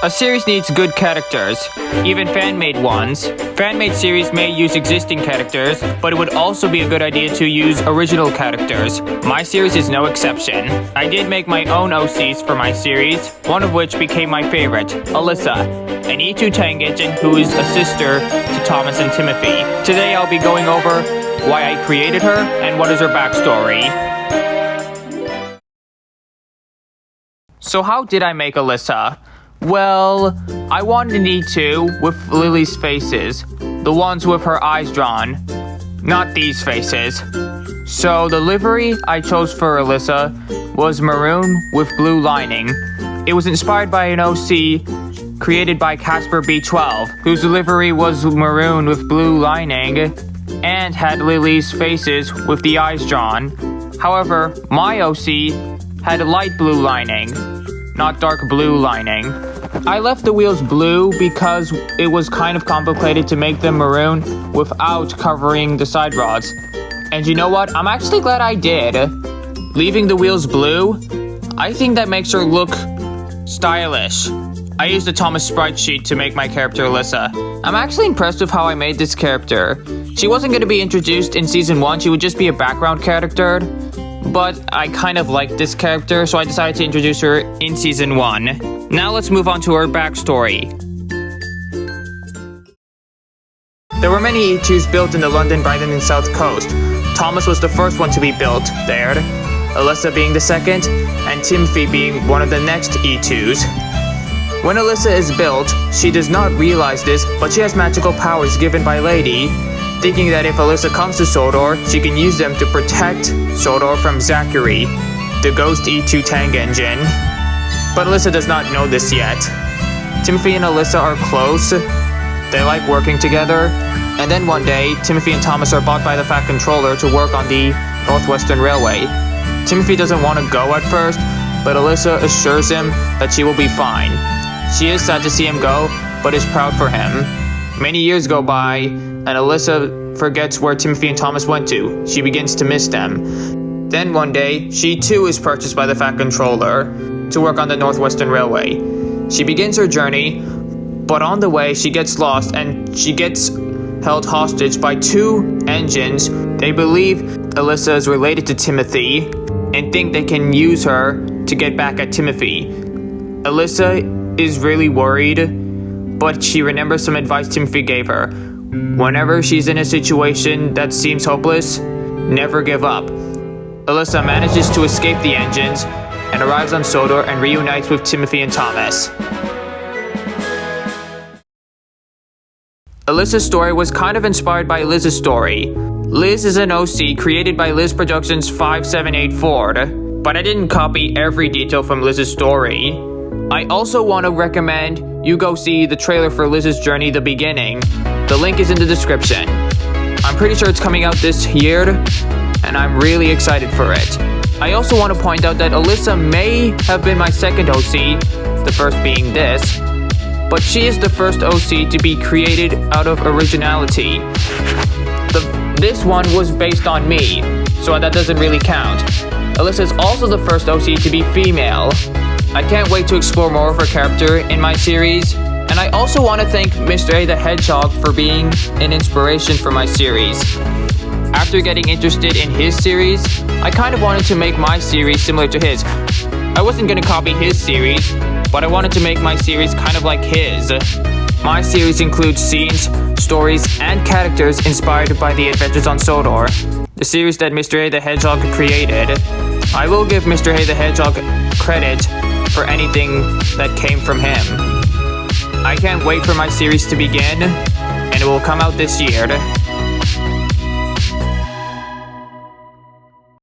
A series needs good characters, even fan-made ones. Fan-made series may use existing characters, but it would also be a good idea to use original characters. My series is no exception. I did make my own OCs for my series, one of which became my favorite, Alyssa, an E2 tank engine who is a sister to Thomas and Timothy. Today I'll be going over why I created her and what is her backstory. So how did I make Alyssa? Well, I wanted an E2 with Lily's faces, the ones with her eyes drawn, not these faces. So the livery I chose for Alyssa was maroon with blue lining. It was inspired by an OC created by Casper B12, whose livery was maroon with blue lining and had Lily's faces with the eyes drawn. However, my OC had a light blue lining, not dark blue lining. I left the wheels blue because it was kind of complicated to make them maroon without covering the side rods. And you know what? I'm actually glad I did. Leaving the wheels blue, I think that makes her look stylish. I used the Thomas sprite sheet to make my character Alyssa. I'm actually impressed with how I made this character. She wasn't going to be introduced in Season 1, she would just be a background character. But I kind of liked this character, so I decided to introduce her in Season 1. Now let's move on to her backstory. There were many E2s built in the London, Brighton, and South Coast. Thomas was the first one to be built there, Alyssa being the second, and Timothy being one of the next E2s. When Alyssa is built, she does not realize this, but she has magical powers given by Lady, thinking that if Alyssa comes to Sodor, she can use them to protect Sodor from Zachary, the ghost E2 tank engine. But Alyssa does not know this yet. Timothy and Alyssa are close, they like working together, and then one day, Timothy and Thomas are bought by the Fat Controller to work on the Northwestern Railway. Timothy doesn't want to go at first, but Alyssa assures him that she will be fine. She is sad to see him go, but is proud for him. Many years go by, and Alyssa forgets where Timothy and Thomas went to. She begins to miss them. Then one day, she too is purchased by the Fat Controller to work on the Northwestern Railway. She begins her journey, but on the way she gets lost and she gets held hostage by two engines. They believe Alyssa is related to Timothy and think they can use her to get back at Timothy. Alyssa is really worried, but she remembers some advice Timothy gave her. Whenever she's in a situation that seems hopeless, never give up. Alyssa manages to escape the engines and arrives on Sodor and reunites with Timothy and Thomas. Alyssa's story was kind of inspired by Liz's story. Liz is an OC created by Liz Productions 5784, but I didn't copy every detail from Liz's story. I also want to recommend you go see the trailer for Liz's Journey, The Beginning. The link is in the description. I'm pretty sure it's coming out this year, and I'm really excited for it. I also want to point out that Alyssa may have been my second OC, the first being this, but she is the first OC to be created out of originality. This one was based on me, so that doesn't really count. Alyssa is also the first OC to be female. I can't wait to explore more of her character in my series, and I also want to thank Mr. A the Hedgehog for being an inspiration for my series. After getting interested in his series, I kind of wanted to make my series similar to his. I wasn't going to copy his series, but I wanted to make my series kind of like his. My series includes scenes, stories, and characters inspired by the adventures on Sodor, the series that Mr. A the Hedgehog created. I will give Mr. A the Hedgehog credit for anything that came from him. I can't wait for my series to begin, and it will come out this year.